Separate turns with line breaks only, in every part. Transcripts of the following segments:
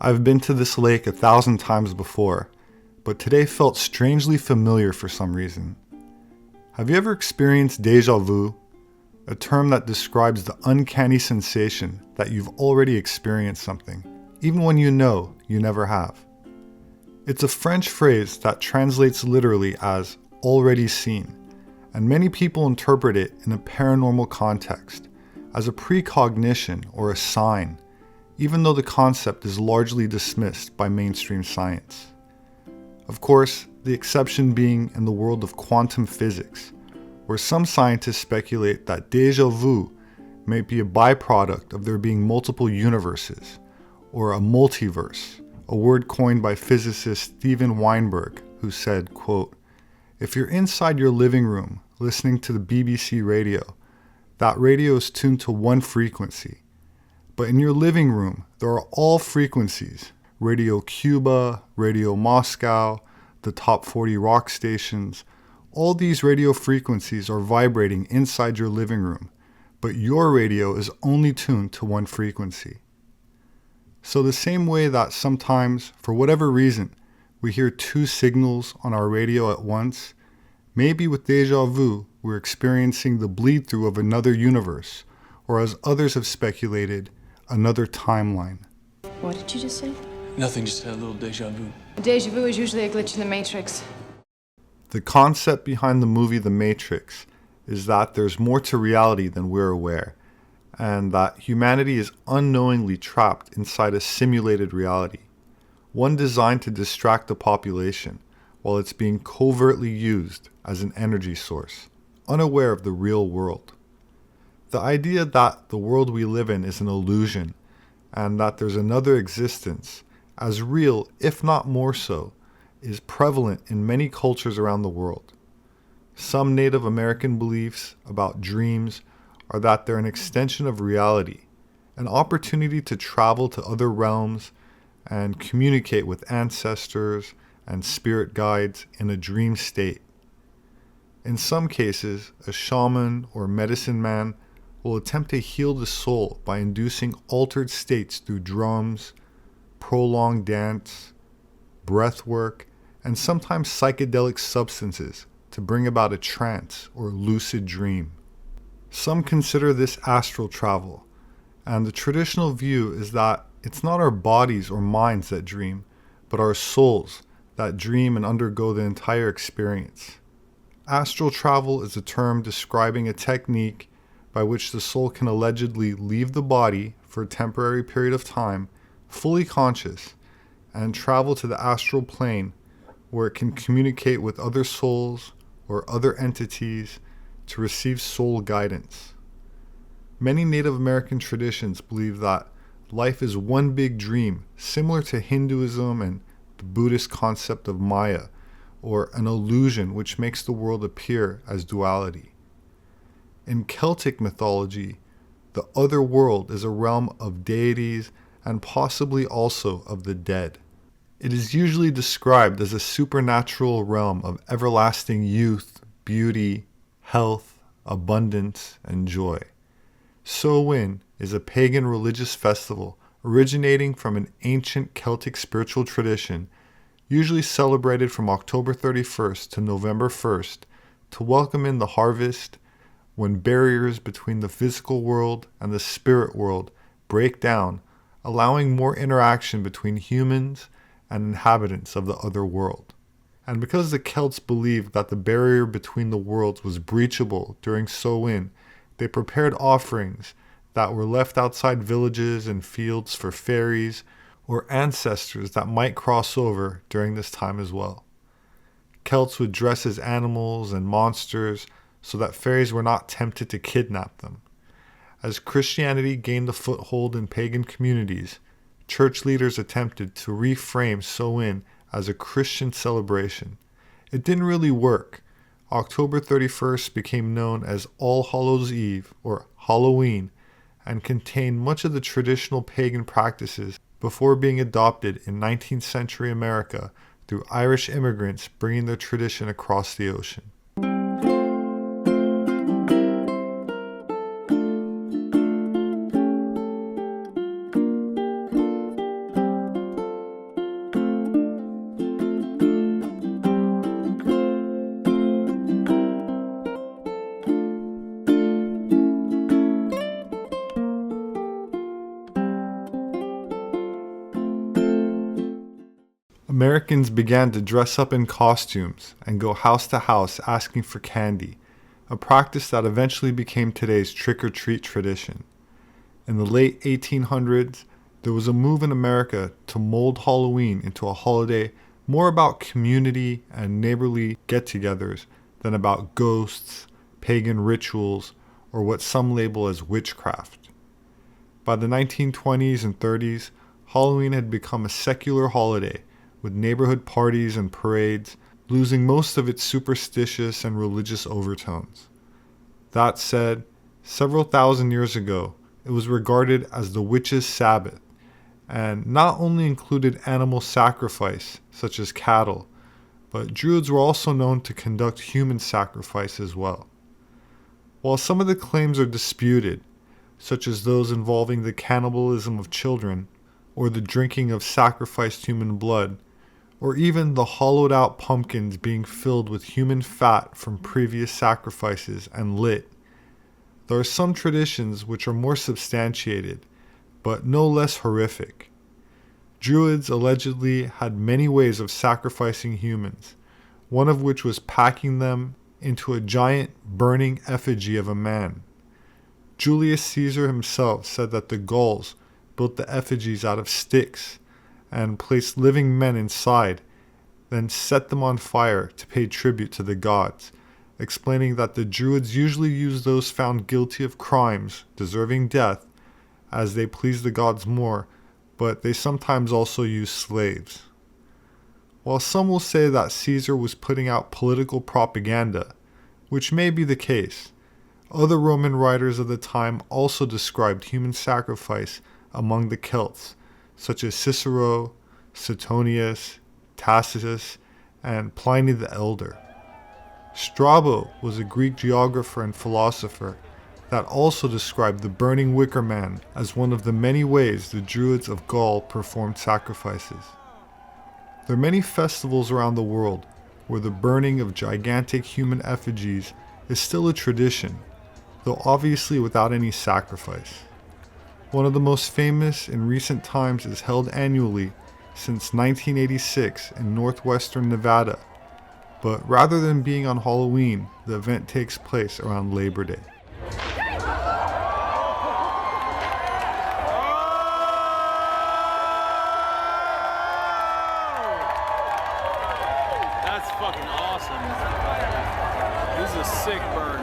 I've been to this lake 1,000 times before, but today felt strangely familiar for some reason. Have you ever experienced déjà vu? A term that describes the uncanny sensation that you've already experienced something, even when you know you never have. It's a French phrase that translates literally as already seen, and many people interpret it in a paranormal context, as a precognition or a sign, even though the concept is largely dismissed by mainstream science. Of course, the exception being in the world of quantum physics, where some scientists speculate that déjà vu may be a byproduct of there being multiple universes, or a multiverse, a word coined by physicist Steven Weinberg, who said, quote, "If you're inside your living room listening to the BBC radio, that radio is tuned to one frequency. But in your living room, there are all frequencies, Radio Cuba, Radio Moscow, the top 40 rock stations. All these radio frequencies are vibrating inside your living room, but your radio is only tuned to one frequency." So the same way that sometimes, for whatever reason, we hear two signals on our radio at once, maybe with déjà vu, we're experiencing the bleed through of another universe, or as others have speculated, another timeline.
What did you just say?
Nothing, just had a little déjà vu.
Deja vu is usually a glitch in the Matrix.
The concept behind the movie The Matrix is that there's more to reality than we're aware, and that humanity is unknowingly trapped inside a simulated reality, one designed to distract the population while it's being covertly used as an energy source, unaware of the real world. The idea that the world we live in is an illusion and that there's another existence, as real, if not more so, is prevalent in many cultures around the world. Some Native American beliefs about dreams are that they're an extension of reality, an opportunity to travel to other realms and communicate with ancestors and spirit guides in a dream state. In some cases, a shaman or medicine man will attempt to heal the soul by inducing altered states through drums, prolonged dance, breath work, and sometimes psychedelic substances to bring about a trance or lucid dream. Some consider this astral travel, and the traditional view is that it's not our bodies or minds that dream, but our souls that dream and undergo the entire experience. Astral travel is a term describing a technique by which the soul can allegedly leave the body for a temporary period of time, fully conscious, and travel to the astral plane where it can communicate with other souls or other entities to receive soul guidance. Many Native American traditions believe that life is one big dream, similar to Hinduism and the Buddhist concept of Maya, or an illusion which makes the world appear as duality. In Celtic mythology, the Otherworld is a realm of deities and possibly also of the dead. It is usually described as a supernatural realm of everlasting youth, beauty, health, abundance, and joy. Sow-win is a pagan religious festival originating from an ancient Celtic spiritual tradition, usually celebrated from October 31st to November 1st, to welcome in the harvest, when barriers between the physical world and the spirit world break down, allowing more interaction between humans and inhabitants of the other world. And because the Celts believed that the barrier between the worlds was breachable during sow-win, they prepared offerings that were left outside villages and fields for fairies or ancestors that might cross over during this time as well. Celts would dress as animals and monsters so that fairies were not tempted to kidnap them. As Christianity gained a foothold in pagan communities, church leaders attempted to reframe sow-win as a Christian celebration. It didn't really work. October 31st became known as All Hallows Eve, or Halloween, and contained much of the traditional pagan practices before being adopted in 19th century America through Irish immigrants bringing their tradition across the ocean. Americans began to dress up in costumes and go house to house asking for candy, a practice that eventually became today's trick-or-treat tradition. In the late 1800s, there was a move in America to mold Halloween into a holiday more about community and neighborly get-togethers than about ghosts, pagan rituals, or what some label as witchcraft. By the 1920s and 30s, Halloween had become a secular holiday, with neighborhood parties and parades losing most of its superstitious and religious overtones. That said, several thousand years ago, it was regarded as the witches' Sabbath, and not only included animal sacrifice, such as cattle, but Druids were also known to conduct human sacrifice as well. While some of the claims are disputed, such as those involving the cannibalism of children, or the drinking of sacrificed human blood, or even the hollowed out pumpkins being filled with human fat from previous sacrifices and lit, there are some traditions which are more substantiated, but no less horrific. Druids allegedly had many ways of sacrificing humans, one of which was packing them into a giant burning effigy of a man. Julius Caesar himself said that the Gauls built the effigies out of sticks and placed living men inside, then set them on fire to pay tribute to the gods, explaining that the Druids usually used those found guilty of crimes deserving death, as they pleased the gods more, but they sometimes also used slaves. While some will say that Caesar was putting out political propaganda, which may be the case, other Roman writers of the time also described human sacrifice among the Celts, such as Cicero, Suetonius, Tacitus, and Pliny the Elder. Strabo was a Greek geographer and philosopher that also described the burning wicker man as one of the many ways the Druids of Gaul performed sacrifices. There are many festivals around the world where the burning of gigantic human effigies is still a tradition, though obviously without any sacrifice. One of the most famous in recent times is held annually since 1986 in northwestern Nevada, but rather than being on Halloween, the event takes place around Labor Day.
That's fucking awesome. This is a sick burn.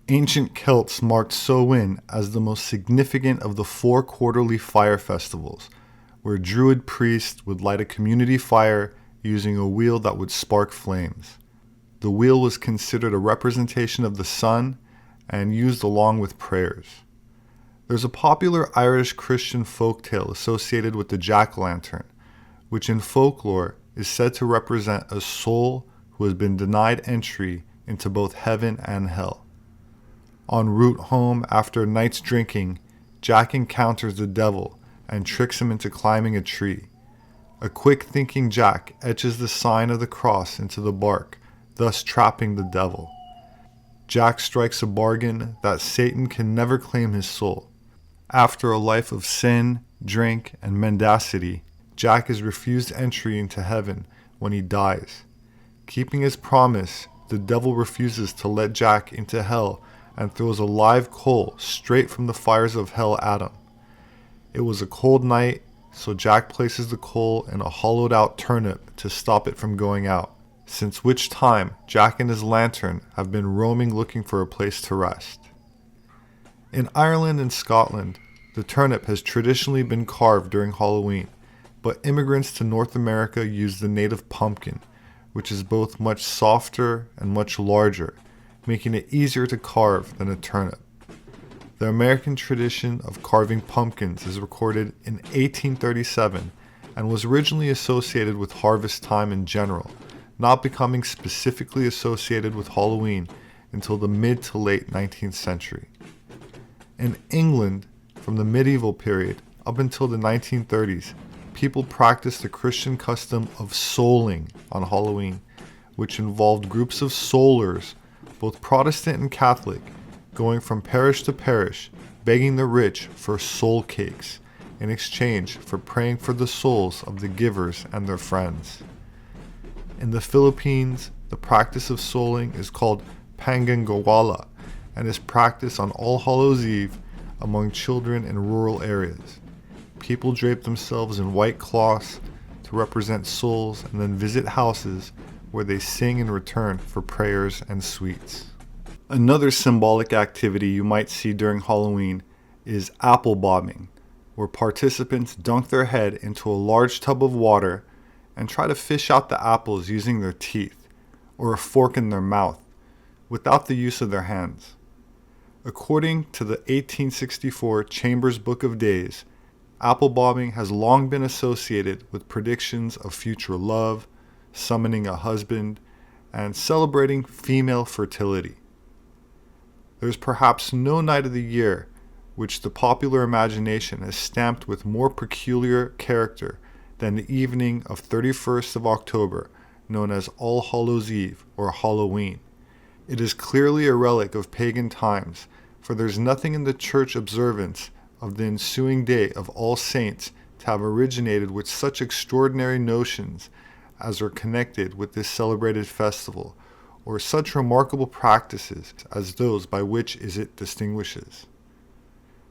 Ancient Celts marked sow-win as the most significant of the 4 quarterly fire festivals, where Druid priests would light a community fire using a wheel that would spark flames. The wheel was considered a representation of the sun and used along with prayers. There's a popular Irish Christian folktale associated with the jack-o'-lantern, which in folklore is said to represent a soul who has been denied entry into both heaven and hell. En route home after a night's drinking, Jack encounters the devil and tricks him into climbing a tree. A quick-thinking Jack etches the sign of the cross into the bark, thus trapping the devil. Jack strikes a bargain that Satan can never claim his soul. After a life of sin, drink, and mendacity, Jack is refused entry into heaven when he dies. Keeping his promise, the devil refuses to let Jack into hell and throws a live coal straight from the fires of hell at him. It was a cold night, so Jack places the coal in a hollowed out turnip to stop it from going out, since which time Jack and his lantern have been roaming looking for a place to rest. In Ireland and Scotland, the turnip has traditionally been carved during Halloween, but immigrants to North America use the native pumpkin, which is both much softer and much larger, making it easier to carve than a turnip. The American tradition of carving pumpkins is recorded in 1837 and was originally associated with harvest time in general, not becoming specifically associated with Halloween until the mid to late 19th century. In England, from the medieval period up until the 1930s, people practiced the Christian custom of souling on Halloween, which involved groups of soulers, both Protestant and Catholic, going from parish to parish, begging the rich for soul cakes in exchange for praying for the souls of the givers and their friends. In the Philippines, the practice of souling is called panggagawa and is practiced on All Hallows Eve among children in rural areas. People drape themselves in white cloths to represent souls and then visit houses where they sing in return for prayers and sweets. Another symbolic activity you might see during Halloween is apple bobbing, where participants dunk their head into a large tub of water and try to fish out the apples using their teeth or a fork in their mouth without the use of their hands. According to the 1864 Chambers Book of Days, apple bobbing has long been associated with predictions of future love, summoning a husband, and celebrating female fertility. There's perhaps no night of the year which the popular imagination has stamped with more peculiar character than the evening of 31st of October, known as All Hallows Eve or Halloween. It is clearly a relic of pagan times, for there's nothing in the church observance of the ensuing day of All Saints to have originated with such extraordinary notions as are connected with this celebrated festival, or such remarkable practices as those by which it distinguishes.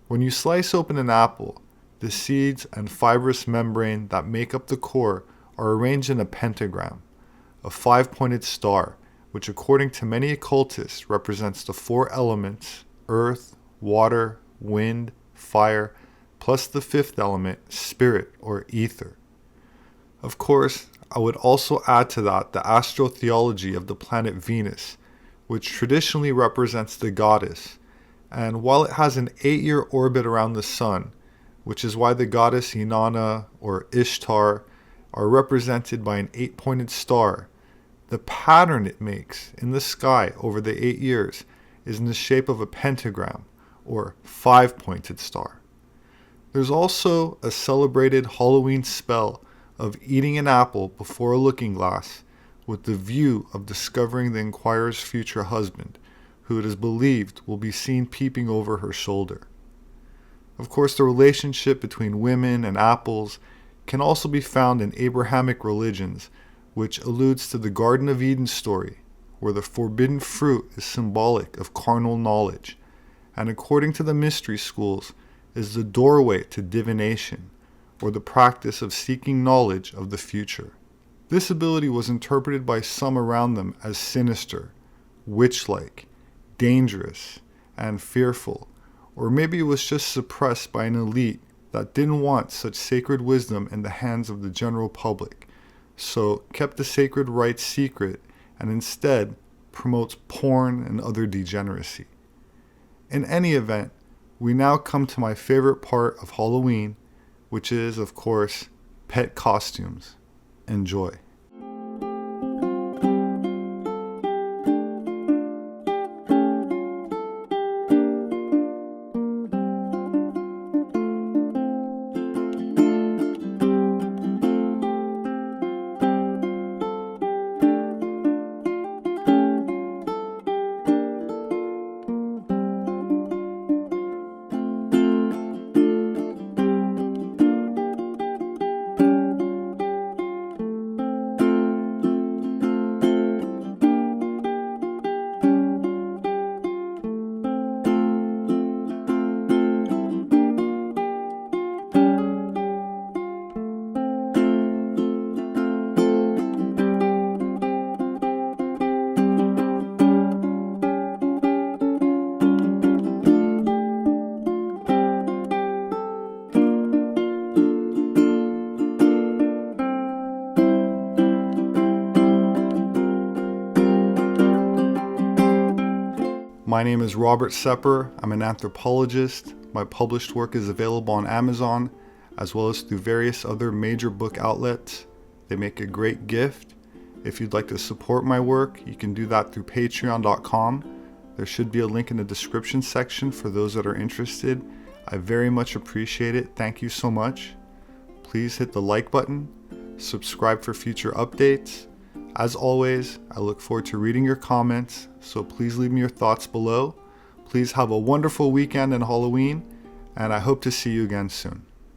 When you slice open an apple, the seeds and fibrous membrane that make up the core are arranged in a pentagram, a 5-pointed star, which according to many occultists represents the 4 elements, earth, water, wind, fire, plus the 5th element, spirit or ether. Of course, I would also add to that the astrotheology of the planet Venus, which traditionally represents the goddess, and while it has an 8-year orbit around the sun, which is why the goddess Inanna or Ishtar are represented by an 8-pointed star, the pattern it makes in the sky over the 8 years is in the shape of a pentagram or 5-pointed star. There's also a celebrated Halloween spell of eating an apple before a looking glass with the view of discovering the inquirer's future husband, who it is believed will be seen peeping over her shoulder. Of course, the relationship between women and apples can also be found in Abrahamic religions, which alludes to the Garden of Eden story, where the forbidden fruit is symbolic of carnal knowledge, and according to the mystery schools, is the doorway to divination, or the practice of seeking knowledge of the future. This ability was interpreted by some around them as sinister, witch-like, dangerous, and fearful, or maybe it was just suppressed by an elite that didn't want such sacred wisdom in the hands of the general public, so kept the sacred rites secret and instead promotes porn and other degeneracy. In any event, we now come to my favorite part of Halloween, which is, of course, pet costumes. Enjoy. My name is Robert Sepehr. I'm an anthropologist. My published work is available on Amazon, as well as through various other major book outlets. They make a great gift. If you'd like to support my work, you can do that through patreon.com. There should be a link in the description section for those that are interested. I very much appreciate it. Thank you so much. Please hit the like button, subscribe for future updates. As always, I look forward to reading your comments, so please leave me your thoughts below. Please have a wonderful weekend and Halloween, and I hope to see you again soon.